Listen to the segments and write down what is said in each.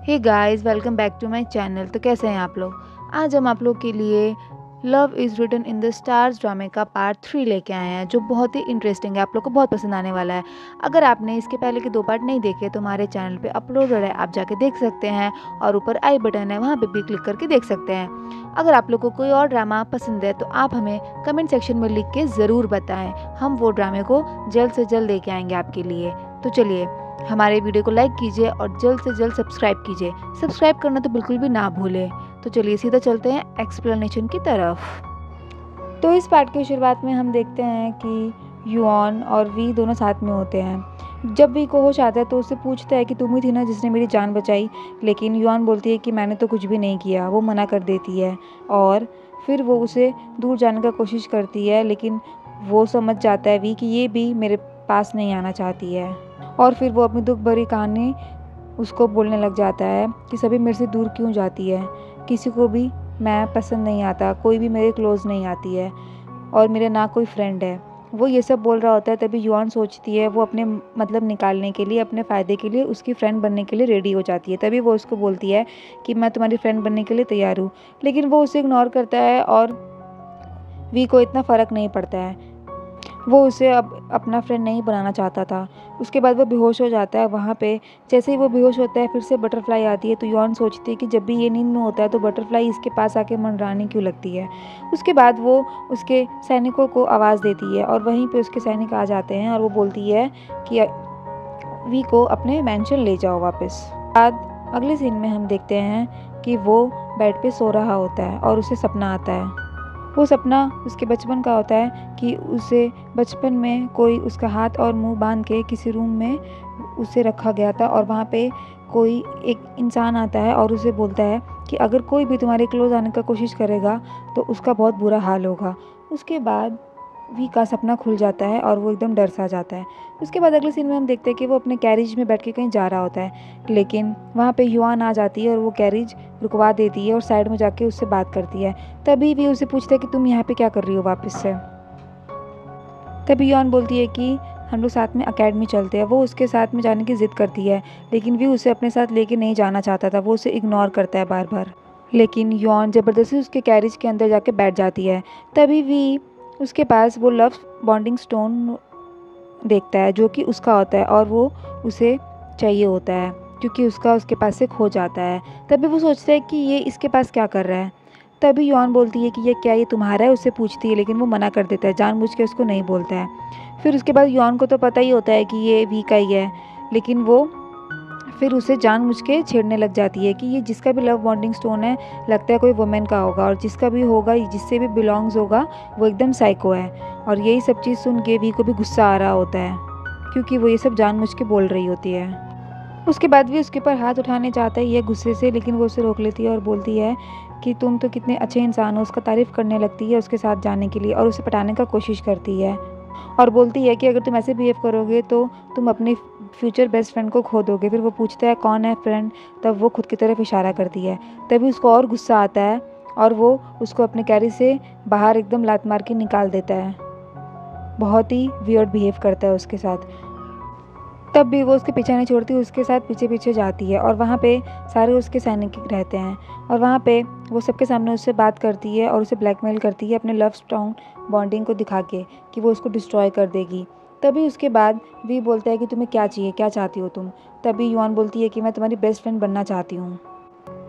Hey guys, welcome back to my channel. तो कैसे हैं आप लोग। आज हम आप लोग के लिए love is written in the stars ड्रामे का पार्ट 3 लेके आए हैं, जो बहुत ही इंटरेस्टिंग है। आप लोग को बहुत पसंद आने वाला है। अगर आपने इसके पहले के 2 पार्ट नहीं देखे तो हमारे चैनल पे अपलोडेड है, आप जाके देख सकते हैं। और ऊपर आई बटन है, वहाँ पे भी क्लिक करके देख सकते हैं। अगर आप लोग को कोई और ड्रामा पसंद है तो आप हमें कमेंट सेक्शन में लिख के ज़रूर बताएं। हम वो ड्रामे को जल्द से जल्द लेके आएंगे आपके लिए। तो चलिए, हमारे वीडियो को लाइक कीजिए और जल्द से जल्द सब्सक्राइब कीजिए। सब्सक्राइब करना तो बिल्कुल भी ना भूलें। तो चलिए सीधा चलते हैं एक्सप्लेनेशन की तरफ। तो इस पार्ट की शुरुआत में हम देखते हैं कि युआन और वी दोनों साथ में होते हैं। जब वी को होश आता है तो उससे पूछता है कि तुम ही थी ना जिसने मेरी जान बचाई। लेकिन युआन बोलती है कि मैंने तो कुछ भी नहीं किया। वो मना कर देती है और फिर वो उसे दूर जाने का कोशिश करती है, लेकिन वो समझ जाता है वी कि ये भी मेरे पास नहीं आना चाहती है। और फिर वो अपनी दुख भरी कहानी उसको बोलने लग जाता है कि सभी मेरे से दूर क्यों जाती है, किसी को भी मैं पसंद नहीं आता, कोई भी मेरे क्लोज नहीं आती है और मेरा ना कोई फ्रेंड है। वो ये सब बोल रहा होता है, तभी युआन सोचती है, वो अपने मतलब निकालने के लिए, अपने फ़ायदे के लिए उसकी फ्रेंड बनने के लिए रेडी हो जाती है। तभी वो उसको बोलती है कि मैं तुम्हारी फ्रेंड बनने के लिए तैयार हूँ। लेकिन वो उसे इग्नोर करता है और वी को इतना फ़र्क नहीं पड़ता है। वो उसे अब अपना फ्रेंड नहीं बनाना चाहता था। उसके बाद वो बेहोश हो जाता है। वहाँ पे जैसे ही वो बेहोश होता है फिर से बटरफ्लाई आती है। तो यॉन सोचती है कि जब भी ये नींद में होता है तो बटरफ्लाई इसके पास आके मंडराने क्यों लगती है। उसके बाद वो उसके सैनिकों को आवाज़ देती है और वहीं पे उसके सैनिक आ जाते हैं और वो बोलती है कि वी को अपने मैंशन ले जाओ वापस। बाद अगले सीन में हम देखते हैं कि वो बेड पे सो रहा होता है और उसे सपना आता है। वो सपना उसके बचपन का होता है कि उसे बचपन में कोई उसका हाथ और मुंह बांध के किसी रूम में उसे रखा गया था और वहाँ पे कोई एक इंसान आता है और उसे बोलता है कि अगर कोई भी तुम्हारे क्लोज आने का कोशिश करेगा तो उसका बहुत बुरा हाल होगा। उसके बाद वी का सपना खुल जाता है और वो एकदम डर सा जाता है। उसके बाद अगले सीन में हम देखते हैं कि वो अपने कैरिज में बैठ के कहीं जा रहा होता है, लेकिन वहाँ पे युआन आ जाती है और वो कैरिज रुकवा देती है और साइड में जाके उससे बात करती है। तभी भी उसे पूछता है कि तुम यहाँ पे क्या कर रही हो वापस से। तभी युआन बोलती है कि हम लोग साथ में अकेडमी चलते हैं। वो उसके साथ में जाने की ज़िद करती है, लेकिन वी उसे अपने साथ लेके नहीं जाना चाहता था। वो उसे इग्नोर करता है बार बार, लेकिन युआन ज़बरदस्ती उसके कैरिज के अंदर जाके बैठ जाती है। तभी वी उसके पास वो लव बॉन्डिंग स्टोन देखता है जो कि उसका होता है और वो उसे चाहिए होता है क्योंकि उसके पास से खो जाता है। तभी वो सोचता है कि ये इसके पास क्या कर रहा है। तभी यॉन बोलती है कि ये क्या, ये तुम्हारा है, उससे पूछती है, लेकिन वो मना कर देता है, जानबूझ के उसको नहीं बोलता है। फिर उसके बाद यॉन को तो पता ही होता है कि ये वी का ही है, लेकिन वो फिर उसे जानबूझ के छेड़ने लग जाती है कि ये जिसका भी लव बॉन्डिंग स्टोन है लगता है कोई वुमेन का होगा और जिसका भी होगा, जिससे भी बिलोंग्स होगा, वो एकदम साइको है। और यही सब चीज़ सुन के वी को भी गुस्सा आ रहा होता है क्योंकि वो ये सब जानबूझ के बोल रही होती है। उसके बाद भी उसके ऊपर हाथ उठाने चाहता है ये गुस्से से, लेकिन वो उसे रोक लेती है और बोलती है कि तुम तो कितने अच्छे इंसान हो। उसका तारीफ़ करने लगती है उसके साथ जाने के लिए और उसे पटाने का कोशिश करती है और बोलती है कि अगर तुम ऐसे बिहेव करोगे तो तुम अपनी फ्यूचर बेस्ट फ्रेंड को खो दोगे। फिर वो पूछता है कौन है फ्रेंड, तब वो खुद की तरफ इशारा करती है। तभी उसको और गुस्सा आता है और वो उसको अपने कैरी से बाहर एकदम लात मार के निकाल देता है। बहुत ही वियर्ड बिहेव करता है उसके साथ। तब भी वो उसके पीछे नहीं छोड़ती, उसके साथ पीछे पीछे जाती है और वहाँ पे सारे उसके सैनिक रहते हैं और वहाँ पे वो सबके सामने उससे बात करती है और उसे ब्लैकमेल करती है अपने लव स्ट्रॉन्ग बॉन्डिंग को दिखा के कि वो उसको डिस्ट्रॉय कर देगी। तभी उसके बाद वी बोलता है कि तुम्हें क्या चाहिए, क्या चाहती हो तुम। तभी युआन बोलती है कि मैं तुम्हारी बेस्ट फ्रेंड बनना चाहती हूँ।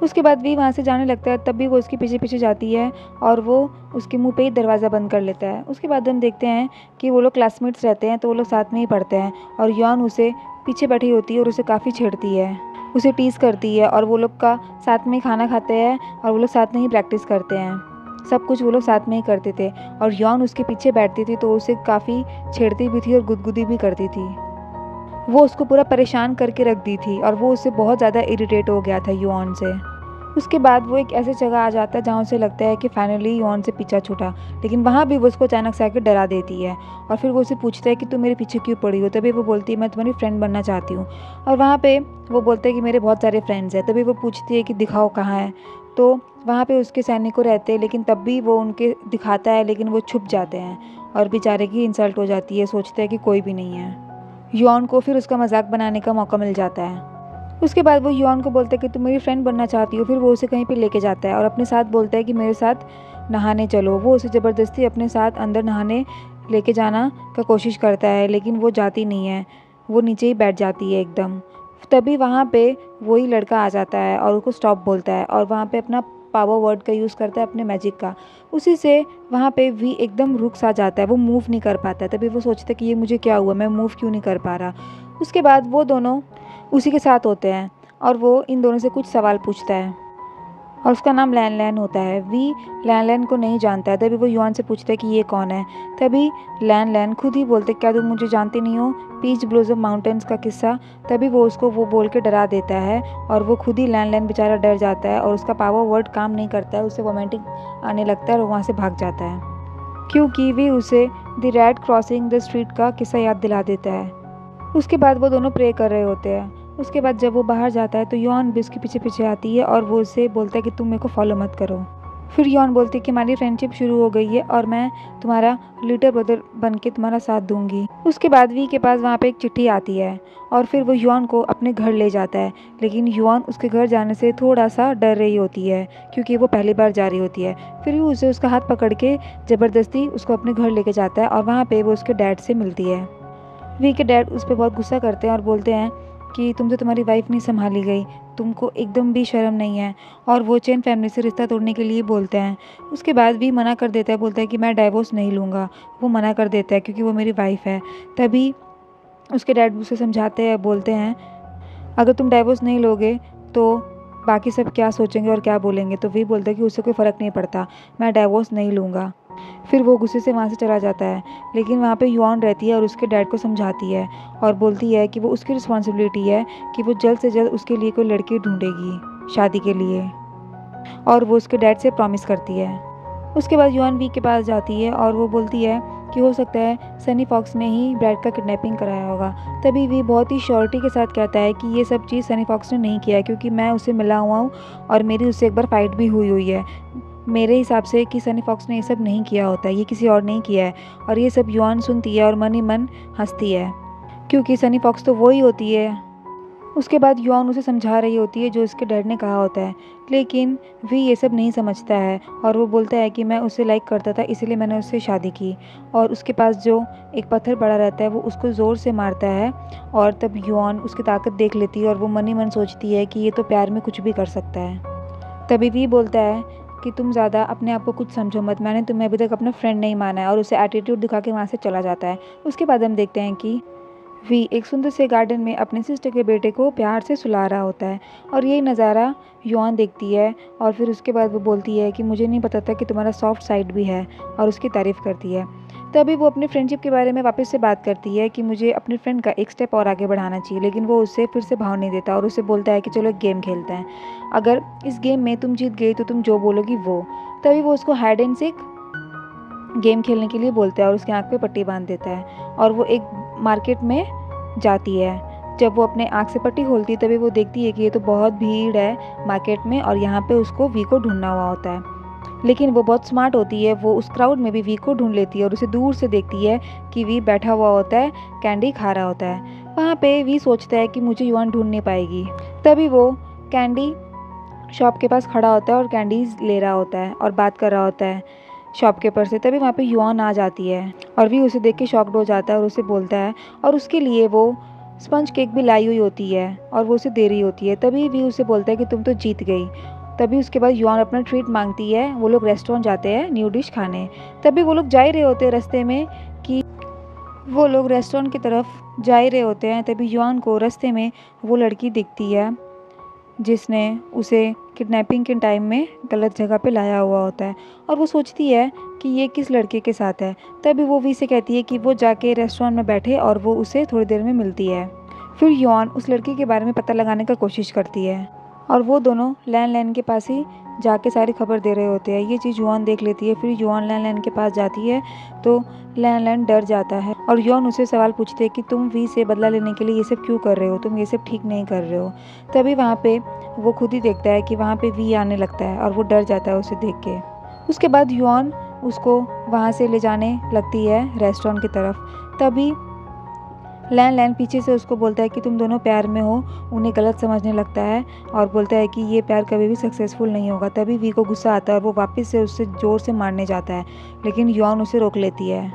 उसके बाद वी वहाँ से जाने लगता है, तब भी वो उसके पीछे पीछे जाती है और वो उसके मुंह पे ही दरवाज़ा बंद कर लेता है। उसके बाद हम देखते हैं कि वो लोग क्लासमेट्स रहते हैं, तो वो लोग साथ में ही पढ़ते हैं और यॉन उसे पीछे बैठी होती है और उसे काफ़ी छेड़ती है, उसे टीज़ करती है और वो लोग का साथ में ही खाना खाते हैं और वो लोग साथ में ही प्रैक्टिस करते हैं। सब कुछ वो लोग साथ में ही करते थे और यॉन उसके पीछे बैठती थी तो उसे काफ़ी छेड़ती भी थी और गुदगुदी भी करती थी। वो उसको पूरा परेशान करके रख दी थी और वो उससे बहुत ज़्यादा इरिटेट हो गया था युआन से। उसके बाद वो एक ऐसी जगह आ जाता है जहाँ उसे लगता है कि फाइनली युआन से पीछा छूटा, लेकिन वहाँ भी वो उसको अचानक से आकर डरा देती है और फिर वो उसे पूछता है कि तुम मेरे पीछे क्यों पड़ी हो। तभी वो बोलती है मैं तुम्हारी फ्रेंड बनना चाहती हूँ और वहाँ पे वो बोलता है कि मेरे बहुत सारे फ्रेंड्स हैं। तभी वो पूछती है कि दिखाओ कहाँ है, तो वहाँ पे उसके सैनिकों रहते हैं, लेकिन तब भी वो उनके दिखाता है, लेकिन वो छुप जाते हैं और बेचारे की इंसल्ट हो जाती है, सोचते हैं कि कोई भी नहीं है। युआन को फिर उसका मजाक बनाने का मौका मिल जाता है। उसके बाद वो युआन को बोलता है कि तुम मेरी फ्रेंड बनना चाहती हो। फिर वो उसे कहीं पे लेके जाता है और अपने साथ बोलता है कि मेरे साथ नहाने चलो। वो उसे ज़बरदस्ती अपने साथ अंदर नहाने लेके जाना का कोशिश करता है, लेकिन वो जाती नहीं है, वो नीचे ही बैठ जाती है एकदम। तभी वहाँ पे वही लड़का आ जाता है और उसको स्टॉप बोलता है और वहाँ पे अपना पावर वर्ड का यूज़ करता है, अपने मैजिक का। उसी से वहाँ पे वी एकदम रुक सा जाता है, वो मूव नहीं कर पाता है। तभी वो सोचता है कि ये मुझे क्या हुआ, मैं मूव क्यों नहीं कर पा रहा। उसके बाद वो दोनों उसी के साथ होते हैं और वो इन दोनों से कुछ सवाल पूछता है और उसका नाम लैन लैन होता है। वी लैन लैन को नहीं जानता है। तभी वो युआन से पूछता है कि ये कौन है। तभी लैन लैन खुद ही बोलते, क्या तुम मुझे जानते नहीं हो, पीच ब्लॉसम माउंटेन्स का किस्सा। तभी वो उसको वो बोल के डरा देता है और वो खुद ही लैन लैन बेचारा डर जाता है और उसका पावर वर्ड काम नहीं करता है, उसे वोमिटिंग आने लगता है और वहाँ से भाग जाता है, क्योंकि वी उसे the rat crossing the street का किस्सा याद दिला देता है। उसके बाद वो दोनों प्रे कर रहे होते हैं। उसके बाद जब वो बाहर जाता है तो यॉन भी उसके पीछे पीछे आती है और वो उससे बोलता है कि तुम मेरे को फॉलो मत करो। फिर यॉन बोलती है कि हमारी फ्रेंडशिप शुरू हो गई है और मैं तुम्हारा लिटिल ब्रदर बन के तुम्हारा साथ दूंगी। उसके बाद वी के पास वहाँ पे एक चिट्ठी आती है और फिर वो यॉन को अपने घर ले जाता है, लेकिन यॉन उसके घर जाने से थोड़ा सा डर रही होती है क्योंकि वो पहली बार जा रही होती है। फिर वो उसे उसका हाथ पकड़ के ज़बरदस्ती उसको अपने घर लेके जाता है और वहाँ पर वो उसके डैड से मिलती है। वी के डैड उस पर बहुत गुस्सा करते हैं और बोलते हैं कि तुमसे तुम्हारी वाइफ नहीं संभाली गई, तुमको एकदम भी शर्म नहीं है, और वो चेन फैमिली से रिश्ता तोड़ने के लिए बोलते हैं। उसके बाद वी मना कर देता है, बोलता है कि मैं डाइवोर्स नहीं लूँगा। वो मना कर देता है क्योंकि वो मेरी वाइफ है। तभी उसके डैड उसे समझाते हैं, बोलते हैं अगर तुम डाइवोर्स नहीं लोगे तो बाकी सब क्या सोचेंगे और क्या बोलेंगे। तो वी बोलता है कि उससे कोई फ़र्क नहीं पड़ता, मैं डाइवोर्स नहीं लूँगा। फिर वो गुस्से से वहाँ से चला जाता है, लेकिन वहाँ पे युआन रहती है और उसके डैड को समझाती है और बोलती है कि वो उसकी रिस्पॉन्सिबिलिटी है कि वो जल्द से जल्द उसके लिए कोई लड़की ढूंढेगी शादी के लिए, और वो उसके डैड से प्रॉमिस करती है। उसके बाद युआन वी के पास जाती है और वो बोलती है कि हो सकता है सनी फॉक्स ने ही ब्रैड का किडनैपिंग कराया होगा। तभी वी बहुत ही श्योरिटी के साथ कहता है कि ये सब चीज़ सनी फॉक्स ने नहीं किया है, क्योंकि मैं उससे मिला हुआ हूँ और मेरी उससे एक बार फाइट भी हुई है। मेरे हिसाब से कि सनी फॉक्स ने ये सब नहीं किया होता है, ये किसी और नहीं किया है। और ये सब युआन सुनती है और मन ही मन हंसती है, क्योंकि सनी फॉक्स तो वही होती है। उसके बाद युआन उसे समझा रही होती है जो उसके डैड ने कहा होता है, लेकिन वी ये सब नहीं समझता है और वो बोलता है कि मैं उसे लाइक करता था, इसीलिए मैंने उससे शादी की। और उसके पास जो एक पत्थर पड़ा रहता है वो उसको ज़ोर से मारता है और तब युआन उसकी ताकत देख लेती है और वो मन ही मन सोचती है कि ये तो प्यार में कुछ भी कर सकता है। तभी वी बोलता है कि तुम ज़्यादा अपने आप को कुछ समझो मत, मैंने तुम्हें अभी तक अपना फ्रेंड नहीं माना है, और उसे एटीट्यूड दिखा के वहाँ से चला जाता है। उसके बाद हम देखते हैं कि वी एक सुंदर से गार्डन में अपने सिस्टर के बेटे को प्यार से सुला रहा होता है और यही नज़ारा युआन देखती है। और फिर उसके बाद वो बोलती है कि मुझे नहीं पता था कि तुम्हारा सॉफ्ट साइड भी है, और उसकी तारीफ़ करती है। तभी वो अपने फ्रेंडशिप के बारे में वापस से बात करती है कि मुझे अपने फ्रेंड का एक स्टेप और आगे बढ़ाना चाहिए, लेकिन वो उससे फिर से भाव नहीं देता और उसे बोलता है कि चलो एक गेम खेलते हैं, अगर इस गेम में तुम जीत गई तो तुम जो बोलोगी वो। तभी वो उसको हाइड एंड सीक गेम खेलने के लिए बोलता है और उसके आँख पे पट्टी बांध देता है और वो एक मार्केट में जाती है। जब वो अपने आँख से पट्टी खोलती है तभी वो देखती है कि ये तो बहुत भीड़ है मार्केट में और यहाँ पे उसको वी को ढूंढना हुआ होता है। लेकिन वो बहुत स्मार्ट होती है, वो उस क्राउड में भी वी को ढूंढ लेती है और उसे दूर से देखती है कि वी बैठा हुआ होता है, कैंडी खा रहा होता है। वहाँ पे वी सोचता है कि मुझे युआन ढूंढ नहीं पाएगी। तभी वो कैंडी शॉप के पास खड़ा होता है और कैंडीज ले रहा होता है और बात कर रहा होता है शॉपकीपर से। तभी वहाँ पे युआन आ जाती है और वी उसे देख के शॉक्ड हो जाता है और उसे बोलता है, और उसके लिए वो स्पंज केक भी लाई हुई होती है और वो उसे दे रही होती है। तभी वी उसे बोलता है कि तुम तो जीत गई। तभी उसके बाद युआन अपना ट्रीट मांगती है। वो लोग रेस्टोरेंट जाते हैं न्यू डिश खाने। तभी वो लोग जा ही रहे होते हैं रास्ते में कि वो लोग रेस्टोरेंट की तरफ जा ही रहे होते हैं। तभी युआन को रास्ते में वो लड़की दिखती है जिसने उसे किडनैपिंग के टाइम में गलत जगह पे लाया हुआ होता है और वो सोचती है कि ये किस लड़के के साथ है। तभी वो वी से कहती है कि वो जाके रेस्टोरेंट में बैठे और वो उसे थोड़ी देर में मिलती है। फिर युआन उस लड़के के बारे में पता लगाने का कोशिश करती है और वो दोनों लैन लैन के पास ही जाके सारी खबर दे रहे होते हैं। ये चीज़ युआन देख लेती है। फिर युआन लैन लैन के पास जाती है तो लैन लैन डर जाता है और युआन उसे सवाल पूछते हैं कि तुम वी से बदला लेने के लिए ये सब क्यों कर रहे हो, तुम ये सब ठीक नहीं कर रहे हो। तभी वहाँ पे वो खुद ही देखता है कि वहाँ पे वी आने लगता है और वो डर जाता है उसे देख के। उसके बाद युआन उसको वहाँ से ले जाने लगती है रेस्टोरेंट की तरफ। तभी लैन लैन पीछे से उसको बोलता है कि तुम दोनों प्यार में हो, उन्हें गलत समझने लगता है और बोलता है कि ये प्यार कभी भी सक्सेसफुल नहीं होगा। तभी वी को गुस्सा आता है और वो वापस से उससे ज़ोर से मारने जाता है, लेकिन यॉन उसे रोक लेती है।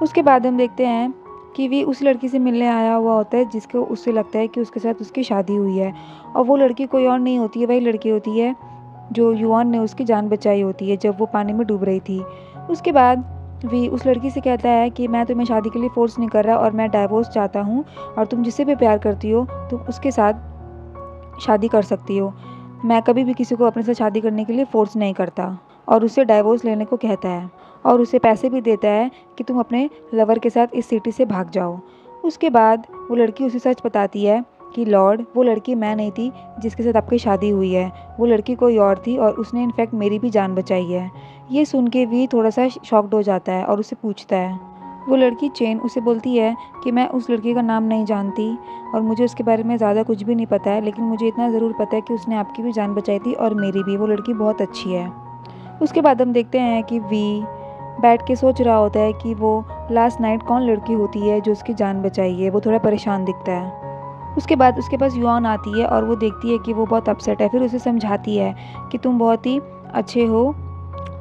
उसके बाद हम देखते हैं कि वी उस लड़की से मिलने आया हुआ होता है जिसको उससे लगता है कि उसके साथ उसकी शादी हुई है, और वो लड़की कोई और नहीं होती है, वही लड़की होती है जो युआन ने उसकी जान बचाई होती है जब वो पानी में डूब रही थी। उसके बाद वी उस लड़की से कहता है कि मैं तुम्हें शादी के लिए फ़ोर्स नहीं कर रहा और मैं डाइवोर्स चाहता हूँ, और तुम जिससे भी प्यार करती हो तुम उसके साथ शादी कर सकती हो। मैं कभी भी किसी को अपने साथ शादी करने के लिए फ़ोर्स नहीं करता, और उससे डाइवोर्स लेने को कहता है और उसे पैसे भी देता है कि तुम अपने लवर के साथ इस सिटी से भाग जाओ। उसके बाद वो लड़की उसे सच बताती है कि लॉर्ड, वो लड़की मैं नहीं थी जिसके साथ आपकी शादी हुई है, वो लड़की कोई और थी और उसने इनफैक्ट मेरी भी जान बचाई है। ये सुन के वी थोड़ा सा शॉक्ड हो जाता है और उसे पूछता है। वो लड़की चेन उसे बोलती है कि मैं उस लड़की का नाम नहीं जानती और मुझे उसके बारे में ज़्यादा कुछ भी नहीं पता है, लेकिन मुझे इतना ज़रूर पता है कि उसने आपकी भी जान बचाई थी और मेरी भी। वो लड़की बहुत अच्छी है। उसके बाद हम देखते हैं कि वी बैठ के सोच रहा होता है कि वो लास्ट नाइट कौन लड़की होती है जो उसकी जान बचाई है। वो थोड़ा परेशान दिखता है। उसके बाद उसके पास युआन आती है और वो देखती है कि वो बहुत अपसेट है। फिर उसे समझाती है कि तुम बहुत ही अच्छे हो,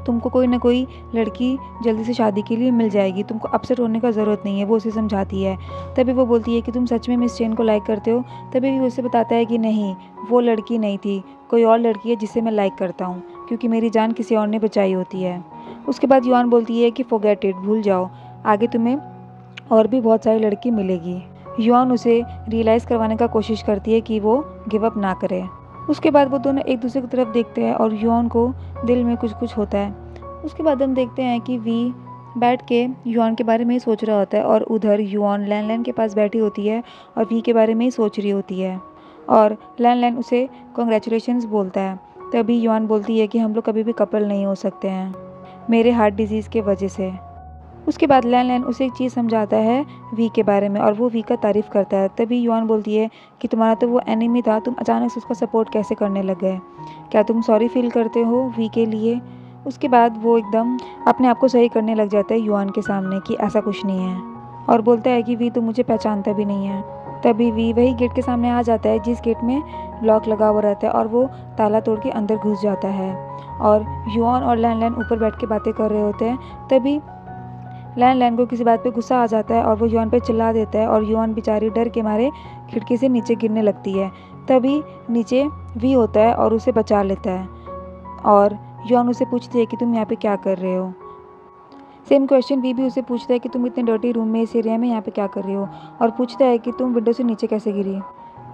तुमको कोई ना कोई लड़की जल्दी से शादी के लिए मिल जाएगी, तुमको अपसेट होने का ज़रूरत नहीं है। वो उसे समझाती है। तभी वो बोलती है कि तुम सच में मिस चेन को लाइक करते हो। तभी वो उसे बताता है कि नहीं, वो लड़की नहीं थी, कोई और लड़की है जिसे मैं लाइक करता हूँ, क्योंकि मेरी जान किसी और ने बचाई होती है। उसके बाद युआन बोलती है कि फॉरगेट इट, भूल जाओ, आगे तुम्हें और भी बहुत सारी लड़की मिलेगी। युआन उसे रियलाइज़ करवाने का कोशिश करती है कि वो गिव अप ना करे। उसके बाद वो दोनों एक दूसरे की तरफ देखते हैं और युआन को दिल में कुछ कुछ होता है। उसके बाद हम देखते हैं कि वी बैठ के युआन के बारे में ही सोच रहा होता है और उधर युआन लैन लैन के पास बैठी होती है और वी के बारे में ही सोच रही होती है, और लैन लैन उसे कॉन्ग्रेचुलेशंस बोलता है। तभी युआन बोलती है कि हम लोग कभी भी कपल नहीं हो सकते हैं मेरे हार्ट डिजीज़ के वजह से। उसके बाद लैन लैन उसे एक चीज़ समझाता है वी के बारे में और वो वी का तारीफ़ करता है। तभी युआन बोलती है कि तुम्हारा तो वो एनिमी था, तुम अचानक से उसका सपोर्ट कैसे करने लग गए, क्या तुम सॉरी फील करते हो वी के लिए। उसके बाद वो एकदम अपने आप को सही करने लग जाता है युआन के सामने कि ऐसा कुछ नहीं है, और बोलता है कि वी तो मुझे पहचानता भी नहीं है। तभी वी वही गेट के सामने आ जाता है जिस गेट में लॉक लगा हुआ रहता है, और वो ताला तोड़ के अंदर घुस जाता है। और युआन और लैन लैन ऊपर बैठ के बातें कर रहे होते हैं। तभी लैन लैन को किसी बात पे गुस्सा आ जाता है और वो युआन पे चिल्ला देता है, और युआन बेचारी डर के मारे खिड़की से नीचे गिरने लगती है। तभी नीचे वी होता है और उसे बचा लेता है, और युआन उसे पूछती है कि तुम यहाँ पे क्या कर रहे हो। सेम क्वेश्चन वी भी उसे पूछता है कि तुम इतने डर्टी रूम में इस एरिया में यहाँ पे क्या कर रहे हो, और पूछता है कि तुम विंडो से नीचे कैसे गिरी।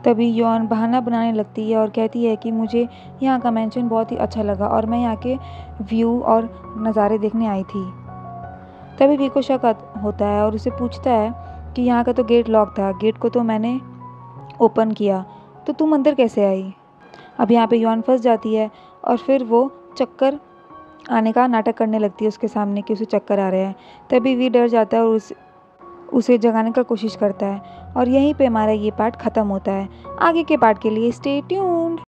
तभी युआन बहाना बनाने लगती है और कहती है कि मुझे यहाँ का मैंशन बहुत ही अच्छा लगा और मैं यहाँ के व्यू और नज़ारे देखने आई थी। तभी वी को शक होता है और उसे पूछता है कि यहाँ का तो गेट लॉक था, गेट को तो मैंने ओपन किया, तो तुम अंदर कैसे आई। अब यहाँ पे युआन फंस जाती है और फिर वो चक्कर आने का नाटक करने लगती है उसके सामने कि उसे चक्कर आ रहे हैं। तभी वी डर जाता है और उसे जगाने का कोशिश करता है, और यहीं पे हमारा ये पार्ट ख़त्म होता है। आगे के पार्ट के लिए स्टे ट्यून्ड।